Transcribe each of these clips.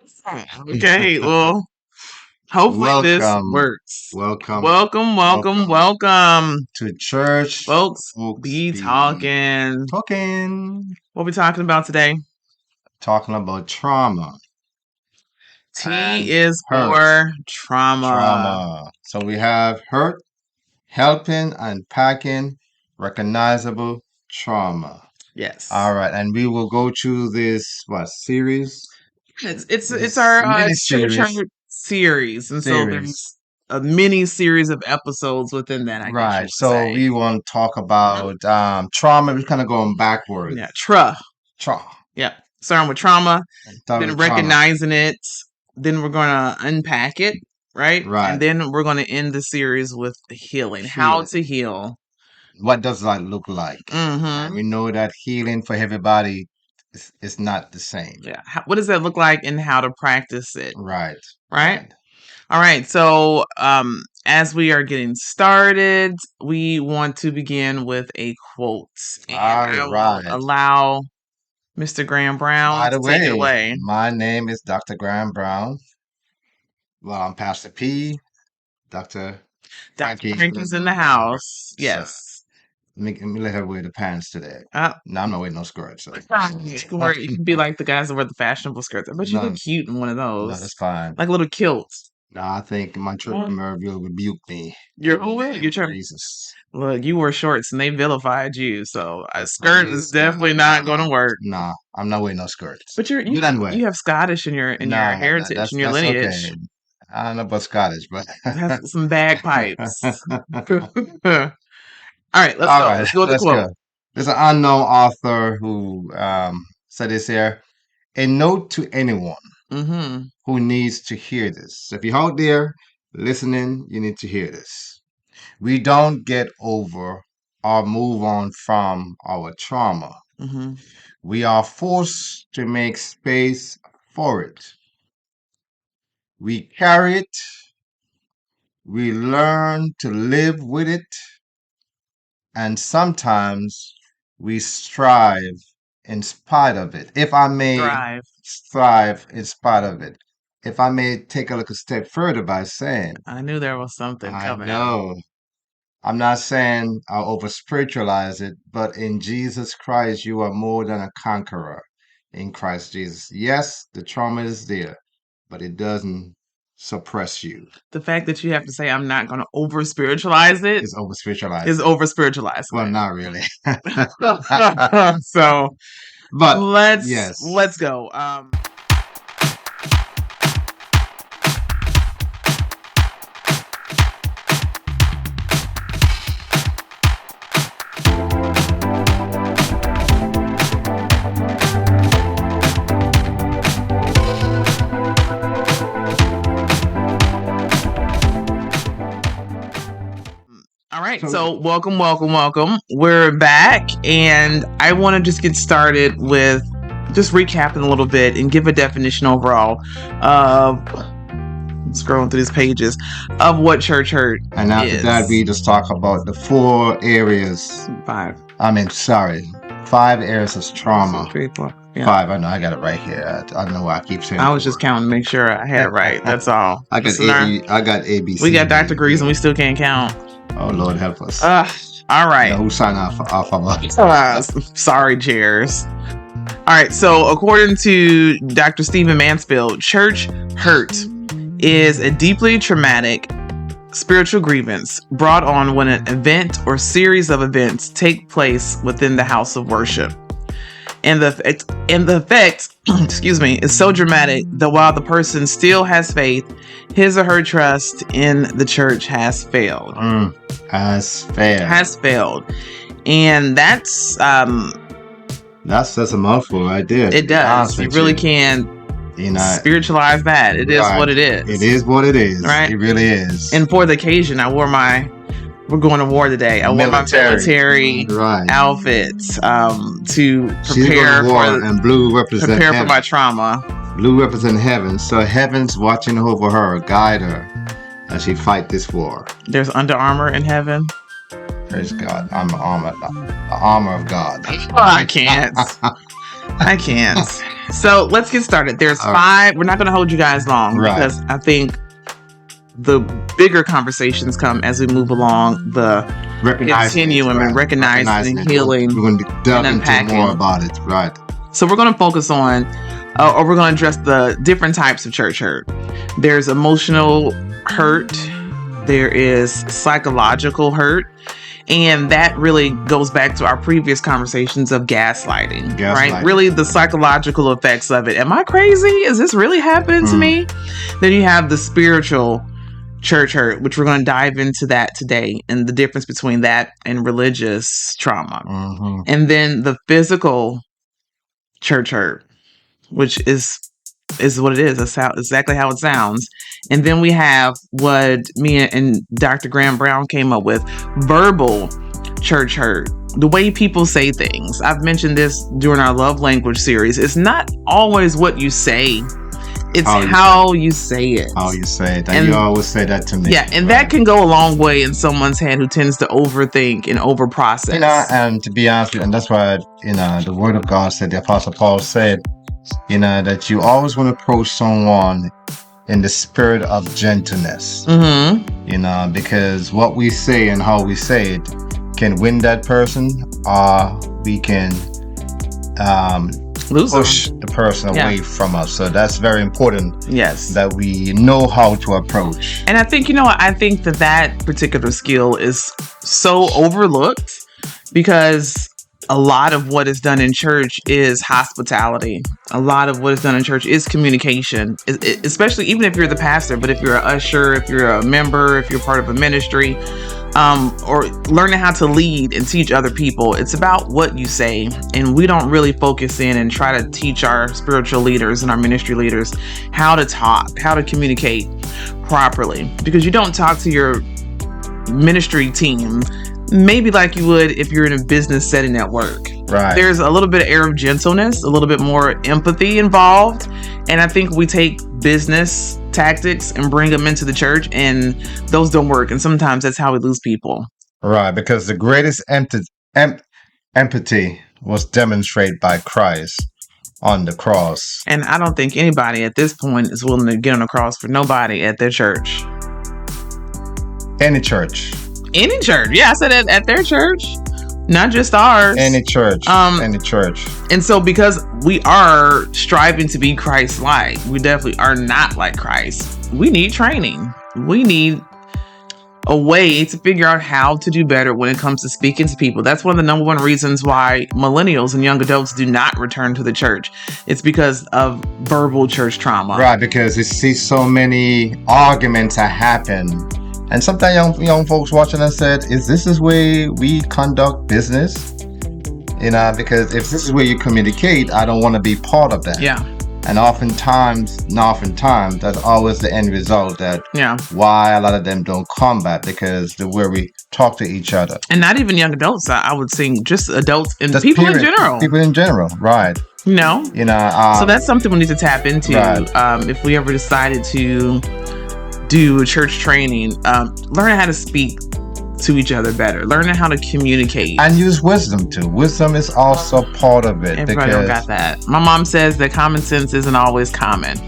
Okay, well, hopefully this Welcome, works. welcome, Welcome to church. folks. Folks Be be talking. talking, What we talking about today? talking about trauma T and is hurt. for trauma. Trauma. So we have hurt, helping, unpacking, recognizable trauma. All Yes, right, and we will go through this series? it's This our mini church series. series, and so Series. there's a mini series of episodes within that. I guess you Right. would So say. we want to talk Mhm. about trauma. We're kind of going backwards. Yeah, tra. Trauma. Yeah, starting with trauma. Start Then with trauma. recognizing it, then we're going to unpack it, right? And Right. then we're going to end the series with healing, how Healing. to heal. What does that look like? And Mm-hmm. we know that healing for everybody is not the same. Yeah. What does that look like and how to practice it, Right. right? Right. All right. So, as we are getting started, we want to begin with a quote, and I All will right. allow Mr. Graham Brown By the to take it way, away. my name is Dr. Graham Brown. Well, I'm Pastor P. Dr. Dr. Frankie. Frankie's in the house. So Yes. let me let her wear the pants today. Uh, No, I'm not wearing no skirt. So You can be like the guys that wear the fashionable skirts. I bet you look no, cute in one of no, those, that's fine. like little kilts. No, I think my church member will rebuke me. You're who? You're trying. Jesus. Look, you wore shorts and they vilified you, so a skirt is Please, definitely not going to work. no, I'm not wearing no skirts. But you Good anyway. you have Scottish in your No, heritage and your that's okay. lineage. I don't know about Scottish, but Have some bagpipes. All right, let's all go. right, Let's go with the let's quote. go. There's an unknown author who said this here. A note to anyone Mm-hmm. who needs to hear this. So if you're out there listening, you need to hear this. We don't get over or move on from our trauma. Mm-hmm. We are forced to make space for it. We carry it. We learn to live with it. And sometimes we strive in spite of it. If I may Thrive. strive in spite of it. If I may take a little step further by saying, I knew there was something I coming. know. I'm not saying I'll over spiritualize it, but in Jesus Christ, you are more than a conqueror in Christ Jesus. Yes, the trauma is there, but it doesn't suppress you. The fact that you have to say I'm not going to over spiritualize it It's over spiritualized. is over spiritualized. Well, not really. So But let's yes. go. All right, so welcome. We're back, and I want to just get started with just recapping a little bit and give a definition overall of scrolling through these pages of what church hurt And after is. that, we just talk about the 4 areas. 5 areas of trauma. 3, 4. Yeah. 5. I know. I got it right here. I know why I keep saying. I was just counting to make sure I had it right. That's all. I got ABC. We got Dr. Degrees and we still can't count. Oh Lord, help us. All right. Who signed off of us? Sorry, chairs. All right. So, according to Dr. Stephen Mansfield, church hurt is a deeply traumatic spiritual grievance brought on when an event or series of events take place within the house of worship. And the effect, excuse me, is so dramatic that while the person still has faith, his or her trust in the church has failed. Has failed. And that's a mouthful right there. It does. You really can spiritualize that. It is what it is. It is what it is. Right? It really is. And for the occasion, we're going to war today. I wore my military outfit to prepare for and blue represent prepare heaven. For my trauma. Blue represent heaven, so heaven's watching over her, guide her as she fight this war. There's Under Armour in heaven. Praise God! I'm the armor of God. I can't. I can't. So let's get started. There's 5. We're not going to hold you guys long because I think the bigger conversations come as we move along the continuum and recognizing and healing. We're going to delve into more about it. Right. So we're going to focus on, or we're going to address the different types of church hurt. There's emotional hurt. There is psychological hurt. And that really goes back to our previous conversations of gaslighting, right? Really the psychological effects of it. Am I crazy? Is this really happening to me? Then you have the spiritual church hurt, which we're going to dive into that today, and the difference between that and religious trauma. And then the physical church hurt, which is what it is. That's exactly how it sounds. And then we have what me and Dr. Graham Brown came up with, verbal church hurt. The way people say things. I've mentioned this during our love language series. It's not always what you say. It's how you say it. How you say it. And you always say that to me. Yeah, and that can go a long way in someone's head who tends to overthink and overprocess. And to be honest with you, and that's why, the Word of God said, the Apostle Paul said, that you always want to approach someone in the spirit of gentleness. Because what we say and how we say it can win that person, or we can push the person away from us. So that's very important. Yes, that we know how to approach. And I think I think that particular skill is so overlooked, because a lot of what is done in church is hospitality. A lot of what is done in church is communication, especially even if you're the pastor. But if you're an usher, if you're a member, if you're part of a ministry, or learning how to lead and teach other people, it's about what you say. And we don't really focus in and try to teach our spiritual leaders and our ministry leaders how to talk, how to communicate properly, because you don't talk to your ministry team maybe like you would if you're in a business setting at work. Right. There's a little bit of air of gentleness, a little bit more empathy involved. And I think we take business tactics and bring them into the church, and those don't work. And sometimes that's how we lose people. Right. Because the greatest empathy was demonstrated by Christ on the cross. And I don't think anybody at this point is willing to get on the cross for nobody at their church. Any church. Any church. Yeah, I said at their church, not just ours. Any church. Any church. And so because we are striving to be Christ-like, we definitely are not like Christ. We need training. We need a way to figure out how to do better when it comes to speaking to people. That's one of the number one reasons why millennials and young adults do not return to the church. It's because of verbal church trauma. Right, because you see so many arguments that happen. And sometimes young folks watching us said, "Is this the way we conduct business?" Because if this is where you communicate, I don't want to be part of that. Yeah. And oftentimes, that's always the end result. That why a lot of them don't come back, because the way we talk to each other. And not even young adults. I would say just adults and people in general. People in general, right? So that's something we need to tap into. Right. If we ever decided to do church training, learning how to speak to each other better, learning how to communicate, and use wisdom too. Wisdom is also part of it. Everybody don't got that. My mom says that common sense isn't always common.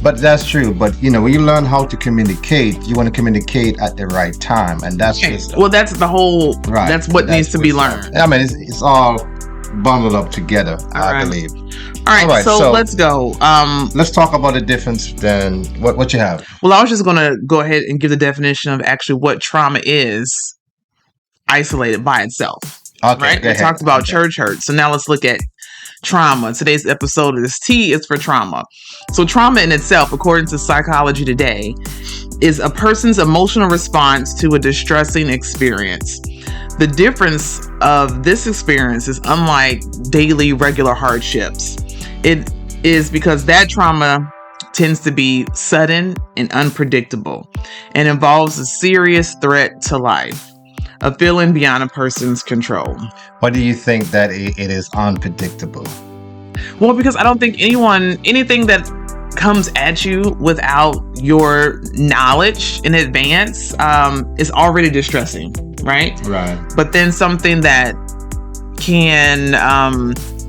But that's true. But when you learn how to communicate, you want to communicate at the right time, and that's wisdom. Well, that's the whole. Right. That's what needs to be learned. I mean, it's all bundled up together. I believe. All right, so let's go. Let's talk about the difference then. What you have? Well, I was just going to go ahead and give the definition of actually what trauma is, isolated by itself. Okay, right? We talked about church hurt. So now let's look at trauma. Today's episode is T is for trauma. So trauma in itself, according to Psychology Today, is a person's emotional response to a distressing experience. The difference of this experience is unlike daily regular hardships. It is because that trauma tends to be sudden and unpredictable and involves a serious threat to life, a feeling beyond a person's control. Why do you think that it is unpredictable? Well, because I don't think anything that comes at you without your knowledge in advance is already distressing, right? Right. But then something that can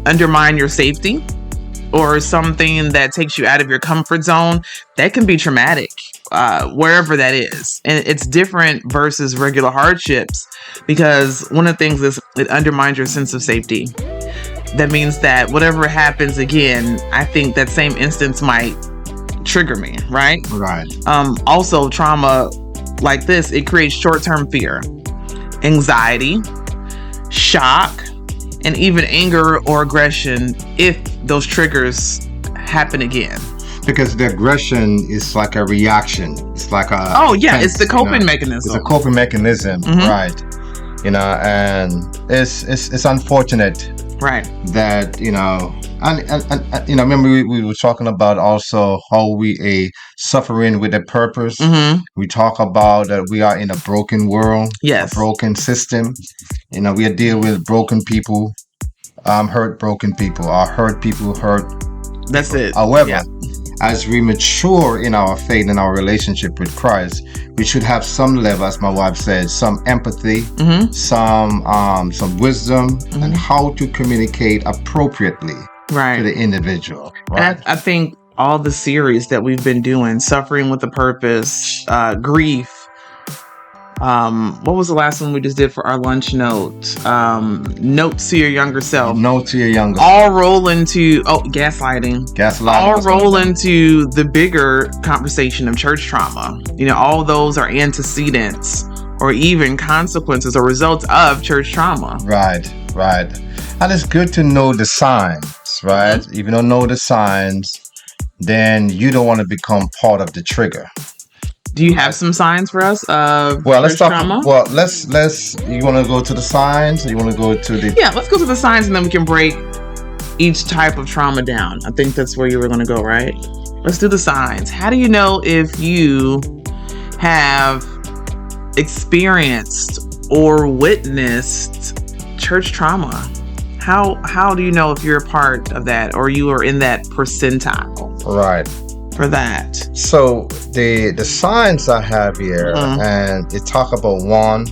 undermine your safety or something that takes you out of your comfort zone, that can be traumatic, wherever that is. And it's different versus regular hardships, because one of the things is it undermines your sense of safety. That means that whatever happens again, I think that same instance might trigger me, right? Right. Also, trauma like this, it creates short-term fear, anxiety, shock, and even anger or aggression if those triggers happen again. Because the aggression is like a reaction. It's like a defense, it's the coping mechanism. It's a coping mechanism, right? And it's unfortunate, right? That and remember we were talking about also how we suffering with a purpose. We talk about that we are in a broken world, yes, a broken system. We are dealing with broken people, hurt broken people, or hurt people hurt. That's it. However, as we mature in our faith and our relationship with Christ, we should have some level, as my wife said, some empathy, some wisdom, and how to communicate appropriately to the individual. Right? And I think all the series that we've been doing, Suffering with a Purpose, Grief. What was the last one we just did for our lunch note? Notes to your younger self. Note to your younger self. All roll into gaslighting. All roll into the bigger conversation of church trauma. All those are antecedents or even consequences or results of church trauma. Right. And it's good to know the signs, right? If you don't know the signs, then you don't want to become part of the trigger. Do you have some signs for us of let's talk trauma? Let's you want to go to the signs, or you want to go to the let's go to the signs, and then we can break each type of trauma down. I think that's where you were going to go, right? Let's do the signs. How do you know if you have experienced or witnessed church trauma? How do you know if you're a part of that or you are in that percentile? Right. For that. So the signs I have here, and it talk about one,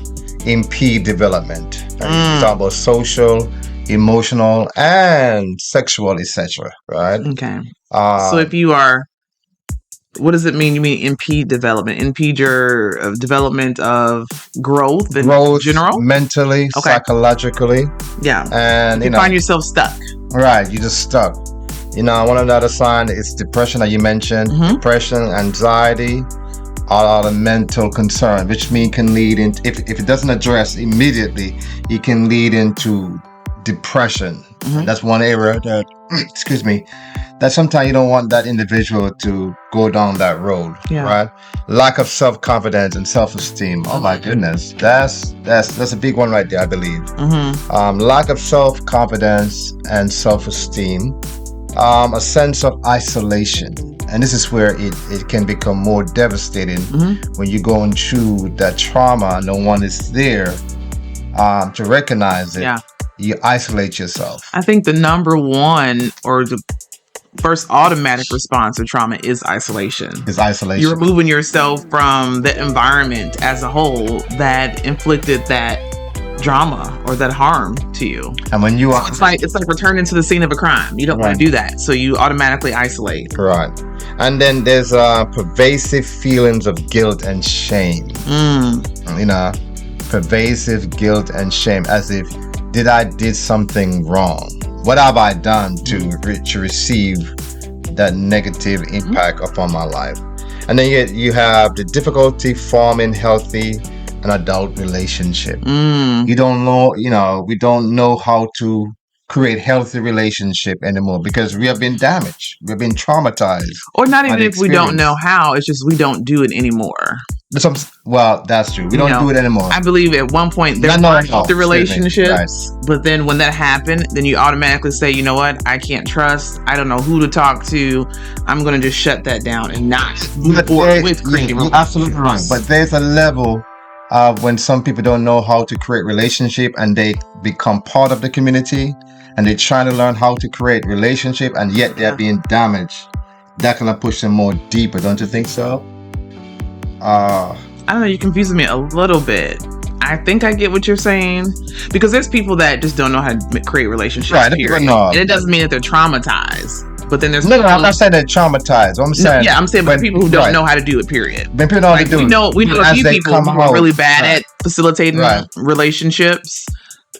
impede development. Right? Talk about social, emotional, and sexual, etc. Right? Okay. So if you are, what does it mean? You mean impede development? Impede your development of growth in general? Mentally, psychologically. Yeah. And you find yourself stuck. Right. You're just stuck. One another sign is depression that you mentioned. Depression, anxiety, all the mental concern, which can lead into, if it doesn't address immediately, it can lead into depression. That's one area that, that sometimes you don't want that individual to go down that road, right? Lack of self-confidence and self-esteem. Oh my goodness, that's a big one right there, I believe. Lack of self-confidence and self-esteem. A sense of isolation, and this is where it can become more devastating when you're going through that trauma and no one is there to recognize it. You isolate yourself. I think the number one or the first automatic response to trauma is isolation. You're removing yourself from the environment as a whole that inflicted that drama or that harm to you. And when you are, it's like returning to the scene of a crime. You don't want to do that, so you automatically isolate. Right. And then there's pervasive feelings of guilt and shame. Pervasive guilt and shame, as if I did something wrong. What have I done to receive that negative impact upon my life? And then you have the difficulty forming healthy an adult relationship. You don't know, we don't know how to create healthy relationship anymore because we have been damaged. We've been traumatized. Or not even if we don't know how, it's just we don't do it anymore. That's true. We don't do it anymore. I believe at one point there were healthy relationships, but then when that happened, then you automatically say, you know what, I can't trust, I don't know who to talk to, I'm going to just shut that down and not move forward with creating relationships. Absolutely right. But there's a level when some people don't know how to create relationship and they become part of the community and they're trying to learn how to create relationship and yet they're being damaged. That kind of push them more deeper, don't you think so? I don't know, you're confusing me a little bit. I think I get what you're saying because there's people that just don't know how to create relationships. Right, period. And it doesn't mean that they're traumatized, But then there's No, I'm not saying they're traumatized. I'm saying, I'm saying but people who don't know how to do it. Period. When people don't know how to do it. We know a few people who are really bad at facilitating relationships.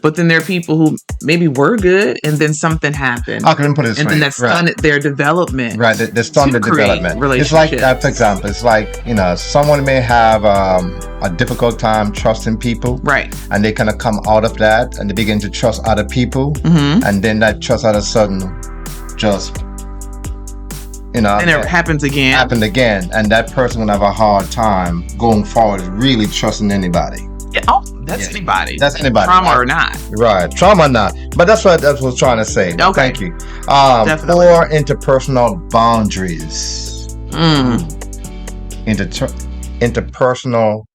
But then there are people who maybe were good, and then something happened. I couldn't put it this way. And then that stunted their development. Right, they stunted development. It's like, for example, it's like, someone may have a difficult time trusting people. Right. And they kind of come out of that, and they begin to trust other people. Mm-hmm. And then that trust all of a sudden just, and it happens again. And that person will have a hard time going forward really trusting anybody. Yeah, that's anybody. That's anybody. Trauma or not. Right. Trauma or not. But that's what I was trying to say. Okay. Thank you. Definitely. For interpersonal boundaries. Interpersonal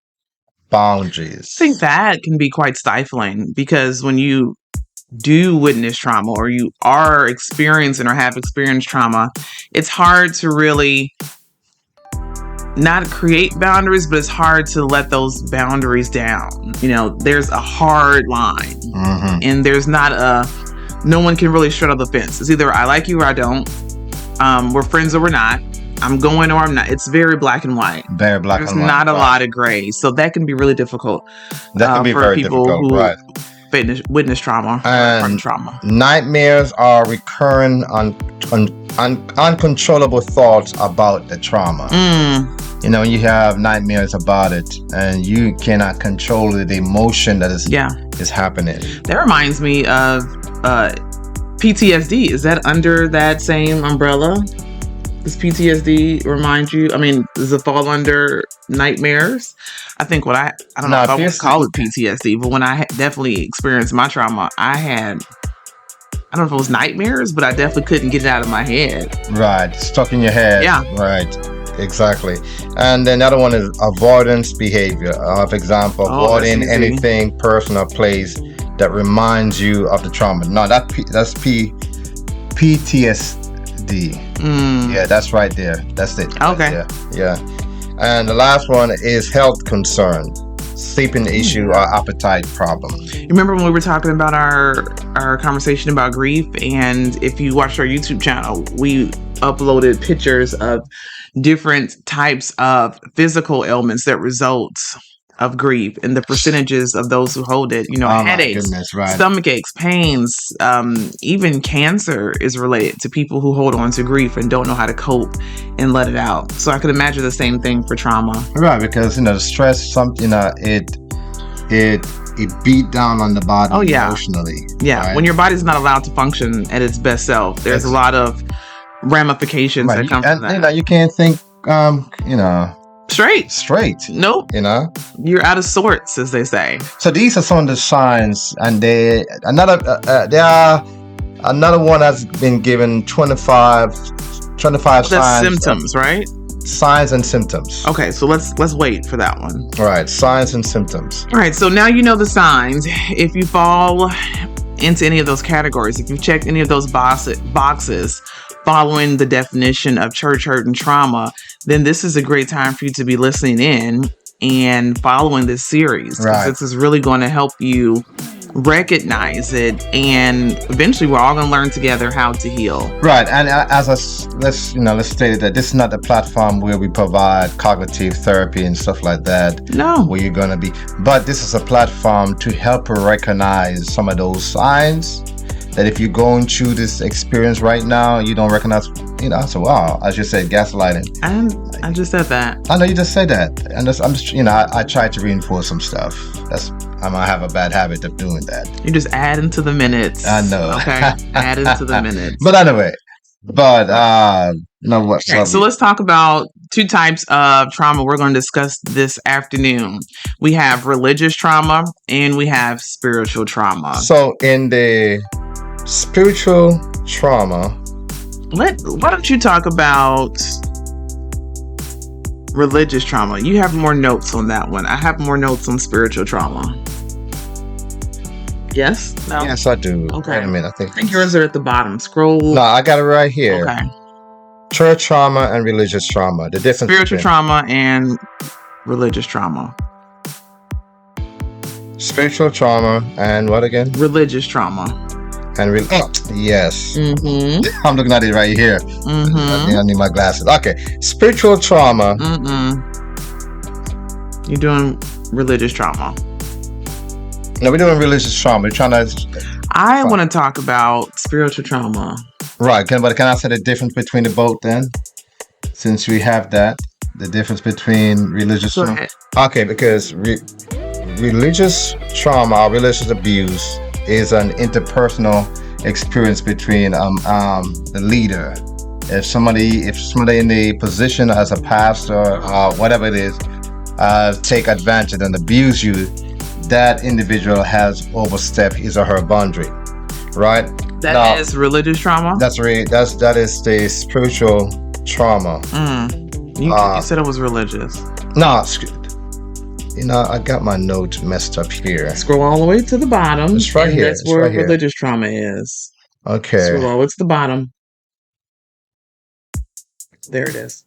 boundaries. I think that can be quite stifling, because when you do witness trauma, or you are experiencing or have experienced trauma, it's hard to really not create boundaries, but it's hard to let those boundaries down. There's a hard line, and there's no one can really straddle the fence. It's either I like you or I don't. We're friends or we're not. I'm going or I'm not. It's very black and white. Very black and white. There's not a lot of gray. So that can be really difficult. That can be for very people difficult, who right? Witness trauma and trauma. Nightmares are recurring uncontrollable thoughts about the trauma. You have nightmares about it, and you cannot control the emotion that is happening. That reminds me of PTSD. Is that under that same umbrella? Does PTSD remind you? Does it fall under nightmares? I think I don't know if I would call it PTSD, but when I definitely experienced my trauma, I don't know if it was nightmares, but I definitely couldn't get it out of my head. Right. Stuck in your head. Yeah. Right. Exactly. And then the other one is avoidance behavior. For example, avoiding anything, person, or place that reminds you of the trauma. No, that's PTSD. Yeah, that's right there. That's it. Okay. Yeah. And the last one is health concern, sleeping issue, or appetite problem. You remember when we were talking about our conversation about grief? And if you watched our YouTube channel, we uploaded pictures of different types of physical ailments that result of grief, and the percentages of those who hold it. Headaches, stomach aches, pains, even cancer is related to people who hold on to grief and don't know how to cope and let it out. So I could imagine the same thing for trauma. Right, because the stress, it beat down on the body emotionally. Yeah, right? When your body's not allowed to function at its best self, there's a lot of ramifications that come from that. You can't think, straight. Nope. You're out of sorts, as they say. So these are some of the signs, and they are another one has been given 25 signs. That's symptoms, right? Signs and symptoms. Okay, so let's wait for that one. All right, signs and symptoms. All right, so now you know the signs. If you fall into any of those categories, if you've checked any of those boxes following the definition of church hurt and trauma, then this is a great time for you to be listening in and following this series. Right. This is really going to help you recognize it, and eventually we're all going to learn together how to heal. Right. And let's state that this is not the platform where we provide cognitive therapy and stuff like that. No. Where you're going to be. But this is a platform to help you recognize some of those signs that if you're going through this experience right now, you don't recognize, so wow, as you said, gaslighting. I just said that. I know you just said that. And I try to reinforce some stuff. I'm going to have a bad habit of doing that. You're just adding to the minutes. I know. Okay. Adding to the minutes. But anyway, so let's talk about two types of trauma we're going to discuss this afternoon. We have religious trauma and we have spiritual trauma. So in the spiritual trauma, why don't you talk about religious trauma? You have more notes on that one. I have more notes on spiritual trauma. Yes? No? Yes, I do. Okay. Wait a minute. I think yours are at the bottom. Scroll. No, I got it right here. Okay. Church trauma and religious trauma. The difference. Spiritual trauma and religious trauma. Spiritual trauma and what again? Religious trauma. And yes. Mm-hmm. I'm looking at it right here. Mm-hmm. I need my glasses. Okay. Spiritual trauma. You're doing religious trauma. No, we're doing religious trauma. We're trying to. I want to talk about spiritual trauma. Right. Can I say the difference between the both then? Since we have that, the difference between religious Go trauma. ahead. Okay, because religious trauma or religious abuse is an interpersonal experience between the leader. If somebody in the position as a pastor or whatever it is, take advantage and abuse you, that individual has overstepped his or her boundary, right? That is religious trauma. That is the spiritual trauma. You said it was religious. No, I got my notes messed up here. Scroll all the way to the bottom. It's right here. That's where religious trauma is. Okay. Scroll all the way to the bottom. There it is.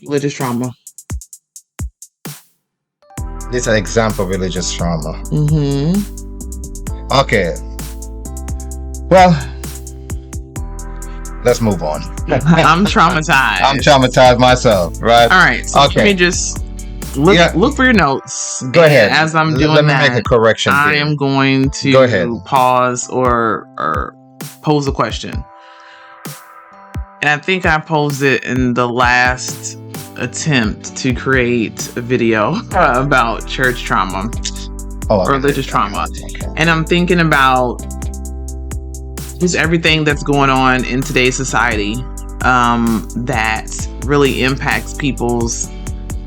Religious trauma. This is an example of religious trauma. Okay. Well, let's move on. I'm traumatized. I'm traumatized myself, right? All right. So let me just look for your notes. Go ahead. As I'm doing let me make a correction. I am going to pause or pose a question. And I think I posed it in the last attempt to create a video about church trauma or religious trauma. Okay. And I'm thinking about just everything that's going on in today's society that really impacts people's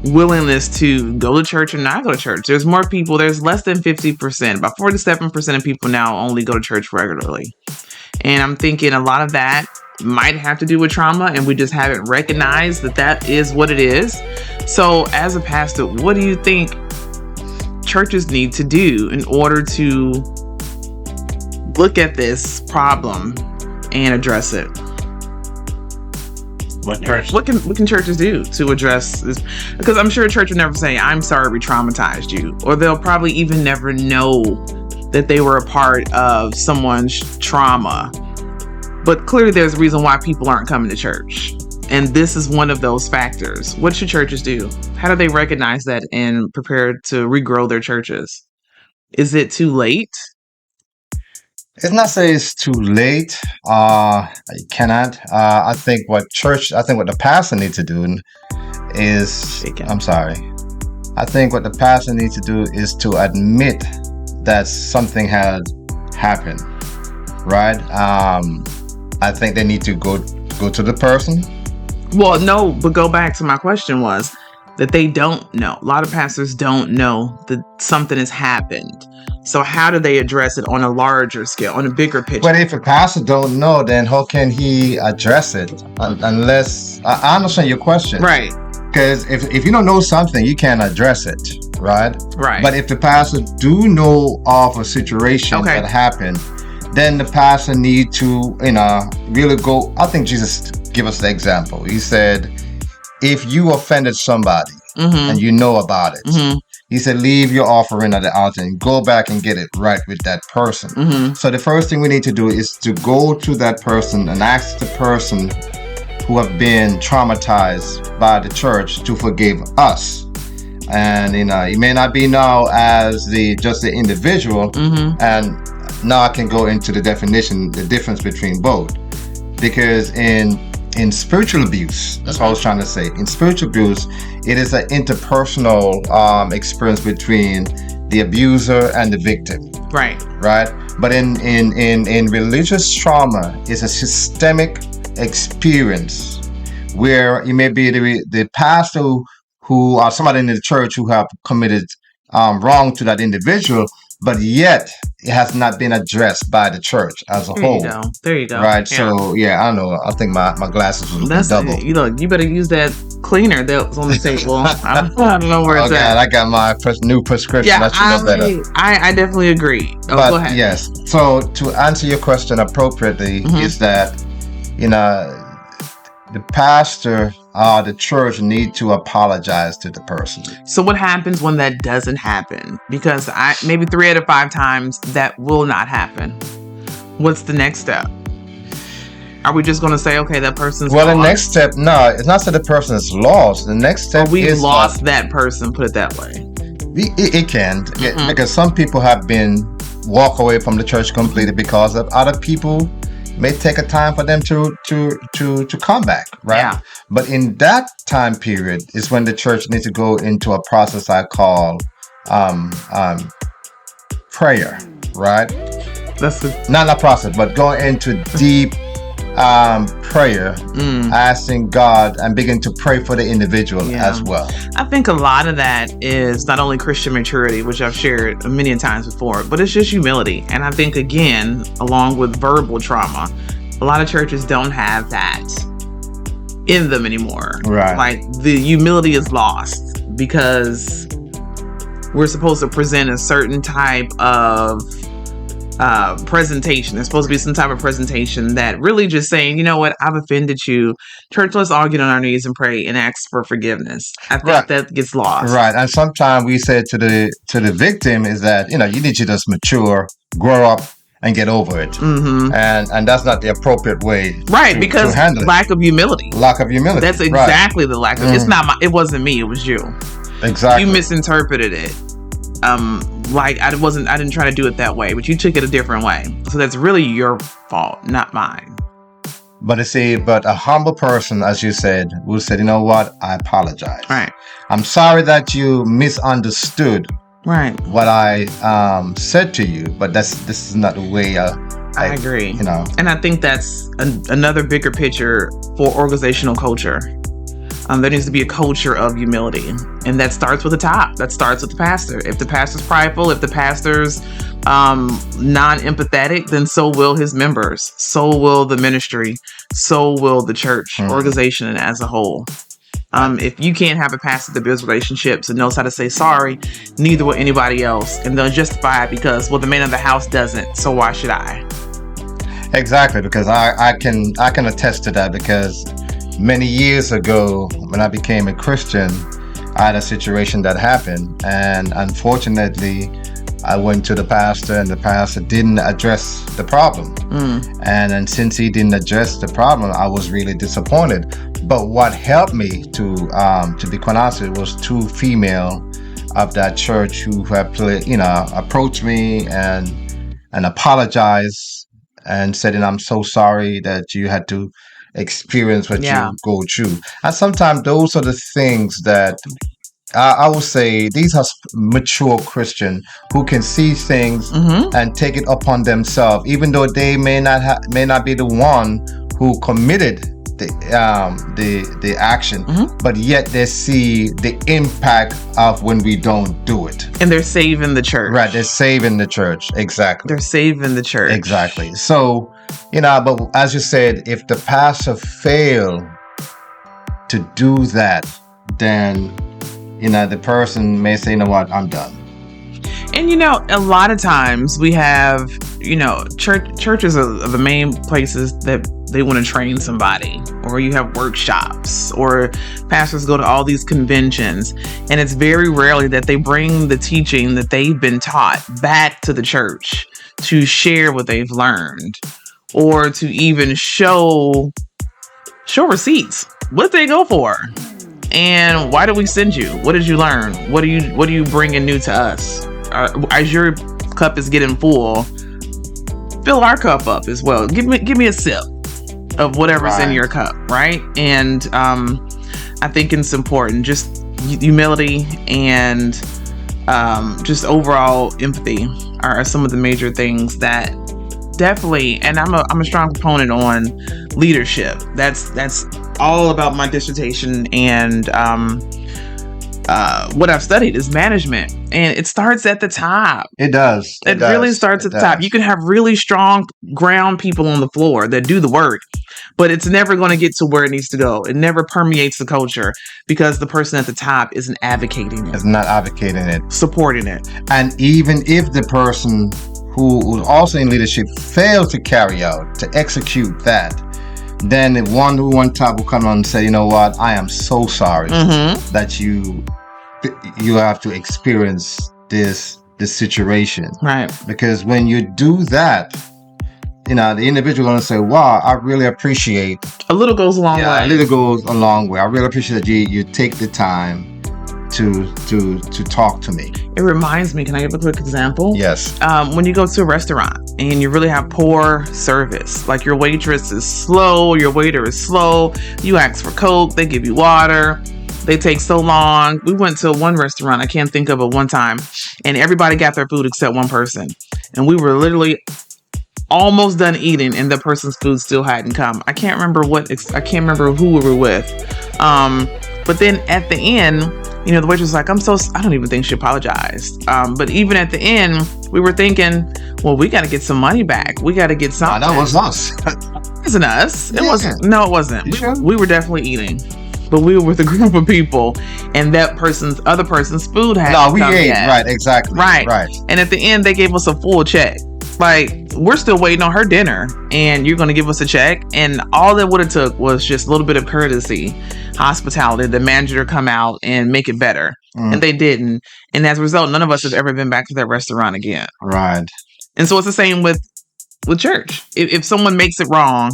willingness to go to church or not go to church. There's more people, there's less than 50%, about 47% of people now only go to church regularly. And I'm thinking a lot of that might have to do with trauma, and we just haven't recognized that is what it is. So as a pastor, what do you think churches need to do in order to look at this problem and address it? What can churches do to address this? Because I'm sure a church would never say, I'm sorry we traumatized you. Or they'll probably even never know that they were a part of someone's trauma. But clearly there's a reason why people aren't coming to church. And this is one of those factors. What should churches do? How do they recognize that and prepare to regrow their churches? Is it too late? It's not saying it's too late. You cannot. I think what the pastor needs to do is, I'm sorry. I think what the pastor needs to do is to admit that something had happened, right? I think they need to go to the person. Well, no, but go back to my question was that they don't know. A lot of pastors don't know that something has happened. So how do they address it on a larger scale, on a bigger picture? But if a pastor don't know, then how can he address it? Unless I understand your question, right? Because if you don't know something, you can't address it, right? Right. But if the pastor do know of a situation that happened, then the pastor need to, really go. I think Jesus give us the example. He said, if you offended somebody and you know about it, he said, leave your offering at the altar and go back and get it right with that person. So the first thing we need to do is to go to that person and ask the person who have been traumatized by the church to forgive us. And, it may not be now as just the individual. And now I can go into the definition, the difference between both. Because in spiritual abuse, that's what I was trying to say. In spiritual abuse, it is an interpersonal experience between the abuser and the victim. Right. But in religious trauma, it's a systemic experience where it may be the pastor who or somebody in the church who have committed wrong to that individual, but yet it has not been addressed by the church as a whole. There you go. Right. Yeah. So I don't know. I think my glasses was looking double. You better use that cleaner that was on the table. I don't know where it's at. I got my new prescription. Yeah, I definitely agree. But go ahead. Yes. So to answer your question appropriately is that, the pastor the church need to apologize to the person. So what happens when that doesn't happen? Because maybe 3 out of 5 times that will not happen. What's the next step? Are we just going to say, okay, that person's Well, lost? the next step, no, it's not that the person is lost. The next step we've is lost that person, put it that way. It can, because some people have been walk away from the church completely because of other people may take a time for them to come back, right? Yeah. But in that time period is when the church needs to go into a process I call prayer, right? That's Not a process, but going into deep prayer, asking God and begin to pray for the individual as well. I think a lot of that is not only Christian maturity, which I've shared many times before, but it's just humility. And I think, again, along with verbal trauma, a lot of churches don't have that in them anymore. Right. Like the humility is lost because we're supposed to present a certain type of presentation. There's supposed to be some type of presentation that really just saying, you know what, I've offended you. Church, let's all get on our knees and pray and ask for forgiveness. I think that gets lost. Right. And sometimes we say to the victim is that, you need to just mature, grow up, and get over it. And that's not the appropriate way because to handle it. Lack of humility. That's exactly the lack of it's not it wasn't me, it was you. Exactly. You misinterpreted it. Like I didn't try to do it that way, but you took it a different way. So that's really your fault, not mine. But a humble person, as you said, will say, you know what, I apologize. Right. I'm sorry that you misunderstood what I said to you, but this is not the way I agree. And I think that's another bigger picture for organizational culture. There needs to be a culture of humility, and that starts with the top. That starts with the pastor. If the pastor's prideful, if the pastor's non-empathetic, then so will his members, so will the ministry, so will the church organization as a whole. If you can't have a pastor that builds relationships and knows how to say sorry, neither will anybody else, and they'll justify it because, well, the man of the house doesn't, so why should I? Exactly, because I can attest to that, because many years ago, when I became a Christian, I had a situation that happened, and unfortunately, I went to the pastor, and the pastor didn't address the problem. And since he didn't address the problem, I was really disappointed. But what helped me to be quite honest, it was 2 female of that church who have approached me and apologized and said, I'm so sorry that you had to experience what you go through. And sometimes those are the things that I would say these are mature Christians who can see things and take it upon themselves, even though they may not be the one who committed the action, but yet they see the impact of when we don't do it. And they're saving the church. Right, they're saving the church. Exactly. They're saving the church. Exactly. So, but as you said, if the pastor failed to do that, then, the person may say, you know what, I'm done. And, a lot of times we have, churches are the main places that they want to train somebody, or you have workshops, or pastors go to all these conventions, and it's very rarely that they bring the teaching that they've been taught back to the church to share what they've learned, or to even show receipts. What did they go for? And why did we send you? What did you learn? What are you bringing new to us? As your cup is getting full, fill our cup up as well. Give me a sip of whatever's in your cup, right? And I think it's important. Just humility and just overall empathy are some of the major things that definitely. And I'm a strong proponent on leadership. That's all about my dissertation, and what I've studied is management, and it starts at the top. It does. It really starts at the top. You can have really strong ground people on the floor that do the work, but it's never going to get to where it needs to go. It never permeates the culture because the person at the top isn't advocating it. It's not advocating it. Supporting it. And even if the person who was also in leadership failed to carry out, to execute that, Then the one type will come on and say, you know what, I am so sorry that you have to experience this situation. Right. Because when you do that, the individual going to say, wow, I really appreciate. A little goes a long way. A little goes a long way. I really appreciate that you take the time to talk to me. It reminds me, can I give a quick example? Yes. When you go to a restaurant and you really have poor service, like your waitress is slow, your waiter is slow, you ask for Coke, they give you water, they take so long. We went to one restaurant, I can't think of it one time, and everybody got their food except one person. And we were literally almost done eating and the person's food still hadn't come. I can't remember who we were with. But then at the end, the waitress was like, I don't even think she apologized. But even at the end, we were thinking, well, we got to get some money back. We got to get something. That was us. It wasn't us. It wasn't. Yeah. No, it wasn't. Sure? We were definitely eating. But we were with a group of people, and other person's food hadn't come we ate. yet. Right, exactly. Right. And at the end, they gave us a full check. Like, we're still waiting on her dinner, and you're going to give us a check. And all that would have took was just a little bit of courtesy, hospitality, the manager to come out and make it better. And they didn't. And as a result, none of us have ever been back to that restaurant again. Right. And so it's the same with church. If someone makes it wrong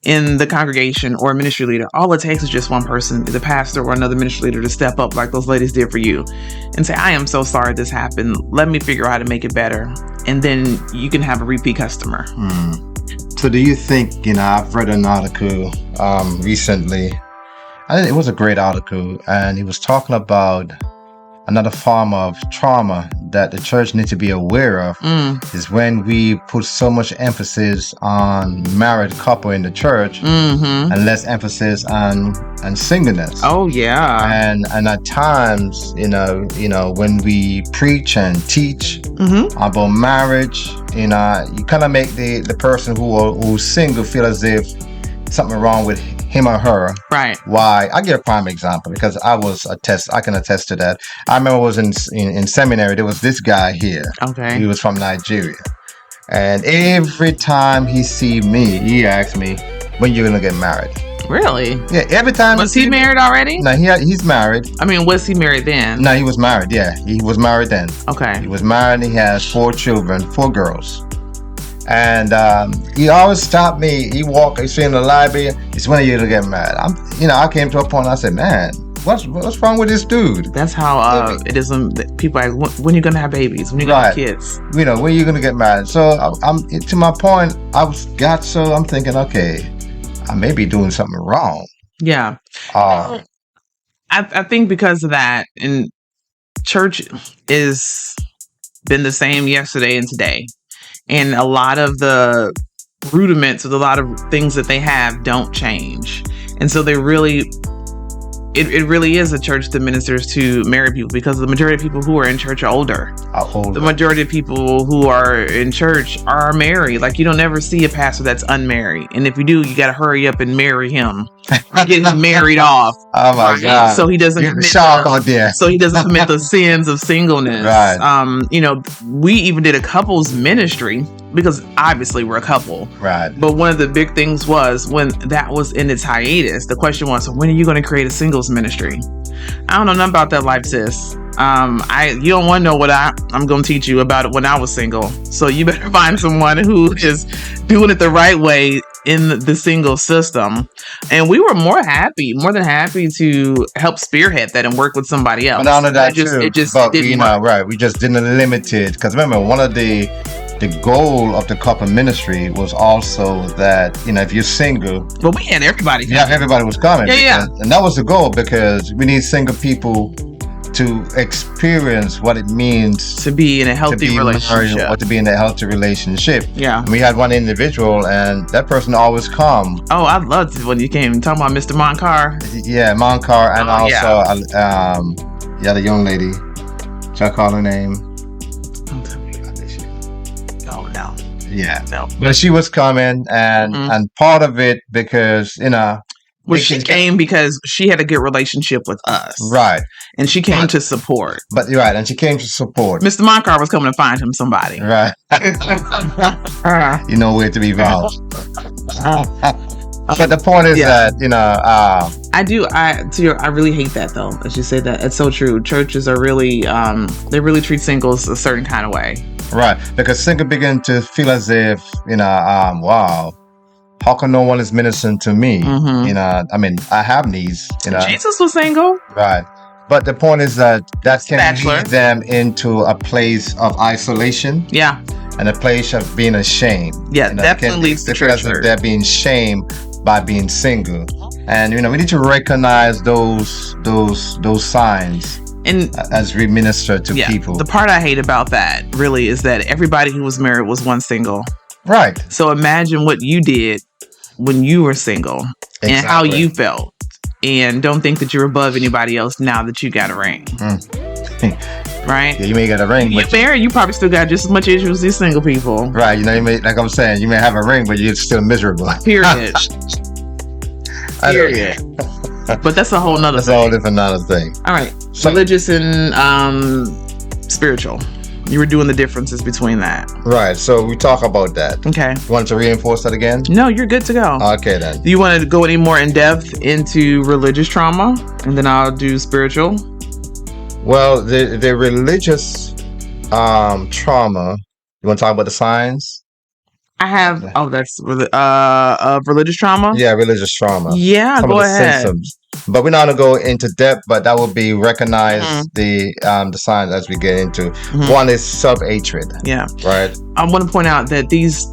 in the congregation or a ministry leader, all it takes is just one person, the pastor or another ministry leader, to step up like those ladies did for you and say, I am so sorry this happened. Let me figure out how to make it better. And then you can have a repeat customer. So do you think, I've read an article recently. I think it was a great article, and he was talking about another form of trauma that the church needs to be aware of is when we put so much emphasis on married couple in the church and less emphasis on singleness. Oh yeah. And at times, when we preach and teach about marriage, you kind of make the person who's single feel as if something wrong with him or her. Right. Why? I give a prime example because I can attest to that. I remember I was in seminary. There was this guy here. Okay. He was from Nigeria. And every time he see me, he asks me, when you gonna get married? Really? Yeah, every time. Was he married already? No, he's married. I mean, was he married then? No, he was married. Yeah, he was married then. Okay. He was married. He has 4 children, 4 girls. And he always stopped me. He's in the library. He's when are you gonna get married? I came to a point. I said, man, what's wrong with this dude? That's how it is. People ask, when are you gonna have babies? When are you gonna have kids? When are you gonna get married? So I'm to my point. I'm thinking, okay, I may be doing something wrong. Yeah. I think because of that, and church is been the same yesterday and today. And a lot of the rudiments of a lot of things that they have don't change. And so they really, it really is a church that ministers to married people, because the majority of people who are in church are older. The majority of people who are in church are married. Like, you don't ever see a pastor that's unmarried. And if you do, you got to hurry up and marry him. Get married off. Oh my God. So he doesn't commit the sins of singleness. Right. We even did a couples ministry because obviously we're a couple. Right. But one of the big things was when that was in its hiatus, the question was, when are you going to create a singles ministry? I don't know nothing about that life, sis. You don't want to know what I'm going to teach you about it when I was single. So you better find someone who is doing it the right way in the single system. And we were more than happy to help spearhead that and work with somebody else. But only that we just didn't limit it. Because remember, one of the goal of the couple ministry was also that, if you're single. Well, we had everybody. Yeah, everybody was coming. Yeah. And that was the goal, because we need single people to experience what it means to be in a healthy relationship. Or to be in a healthy relationship. Yeah. And we had one individual, and that person always come. Oh, I loved it when you came talking about Mr. Moncar. Yeah, Moncar, and the young lady. Should I call her name? Oh no. Yeah. No. But she was coming, and part of it because well, she came because she had a good relationship with us. Right. And she came to support. But you're right, and she came to support. Mr. Moncar was coming to find him somebody. Right. You know where to be found. But the point is Yeah. that I really hate that though. As you say that, it's so true. Churches are really, they really treat singles a certain kind of way. right, because single begin to feel as if wow, how come no one is ministering to me? I mean, I have needs. Jesus was single. Right. But the point is that can Bachelor. lead them into a place of isolation. Yeah. And a place of being ashamed. Yeah, definitely leads to church hurt. They're being shamed by being single. And we need to recognize those signs and as we minister to people. The part I hate about that really is that everybody who was married was one single. Right. So imagine what you did when you were single and how you felt. And don't think that you're above anybody else now that you got a ring. Right? Yeah, you may get a ring. You're married, you probably still got just as much issues as these single people. Right. You may, like I'm saying, you may have a ring, but you're still miserable. Period. Period. But that's a whole nother thing. That's a whole different thing. All right. So, religious and spiritual. You were doing the differences between that. Right. So we talk about that. Okay. You want to reinforce that again? No, you're good to go. Okay, then. Do you want to go any more in depth into religious trauma? And then I'll do spiritual. Well, the religious trauma. You want to talk about the signs? I have. Oh, that's religious trauma. Yeah, religious trauma. Yeah, go ahead. Symptoms. But we're not gonna go into depth. But that would be recognize the signs as we get into. One is self-hatred. Yeah. Right. I want to point out that these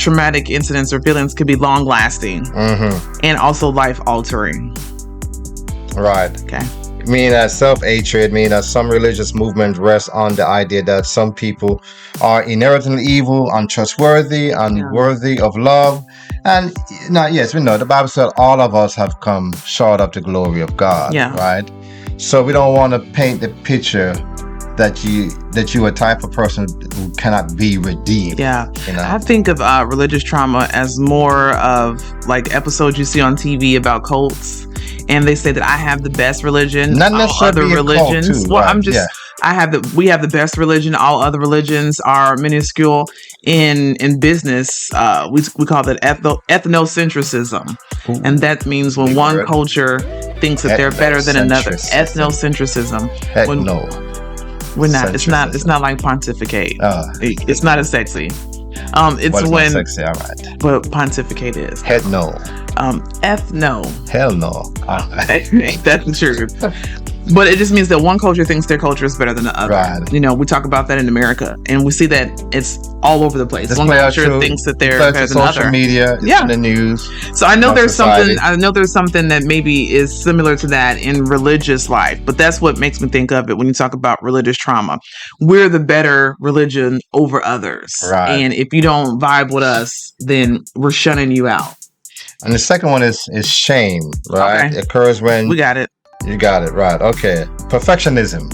traumatic incidents or feelings could be long-lasting and also life-altering. Right. Okay. Meaning that self-hatred, meaning that some religious movements rest on the idea that some people are inherently evil, untrustworthy, unworthy of love. And yes, we know the Bible said all of us have come short of the glory of God. Yeah. Right. So we don't want to paint the picture that you are a type of person who cannot be redeemed. Yeah. I think of religious trauma as more of like episodes you see on TV about cults. And they say that I have the best religion, not necessarily other religions. Too, well, right? I'm just, we have the best religion. All other religions are minuscule. In business, we call that ethnocentrism. Ooh, and that means when one culture thinks that they're better than another. Ethnocentrism. We're not. It's not like pontificate. It's not as sexy. It's when sexy, all right. But pontificate is. Head no. Ethno. Hell no. Ain't that the truth? But it just means that one culture thinks their culture is better than the other. Right. We talk about that in America, and we see that it's all over the place. One culture thinks that they're better than the other. Social media, in the news. So I know there's something. I know there's something that maybe is similar to that in religious life, but that's what makes me think of it when you talk about religious trauma. We're the better religion over others, right? And if you don't vibe with us, then we're shunning you out. And the second one is shame, right? Okay. It occurs when we got it. You got it, right. Okay. Perfectionism.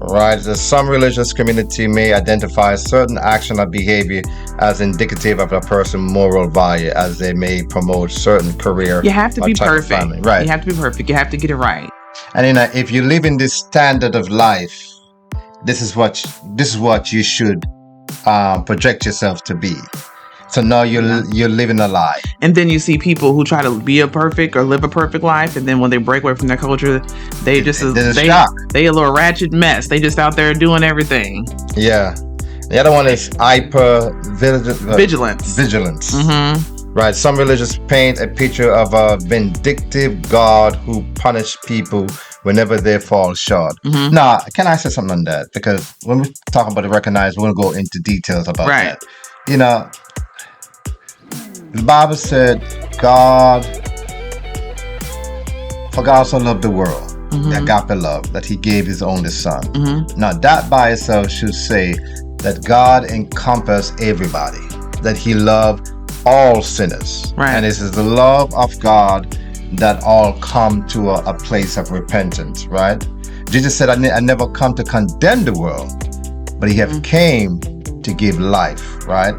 Right. Some religious community may identify certain action or behavior as indicative of a person's moral value, as they may promote certain career. You have to be perfect. Right. You have to be perfect. You have to get it right. And if you live in this standard of life, this is what you should project yourself to be. So now you're living a lie. And then you see people who try to be a perfect or live a perfect life, and then when they break away from their culture, they a little ratchet mess. They just out there doing everything. Yeah. The other one is vigilance. Right. Some religions paint a picture of a vindictive God who punishes people whenever they fall short. Now, can I say something on that? Because when we talk about the recognize, we're going to go into details about that. The Bible said, for God so loved the world, the agape love, that he gave his only son. Now that by itself should say that God encompassed everybody, that he loved all sinners. Right. And this is the love of God that all come to a place of repentance, right? Jesus said, I never come to condemn the world, but he have came to give life, right?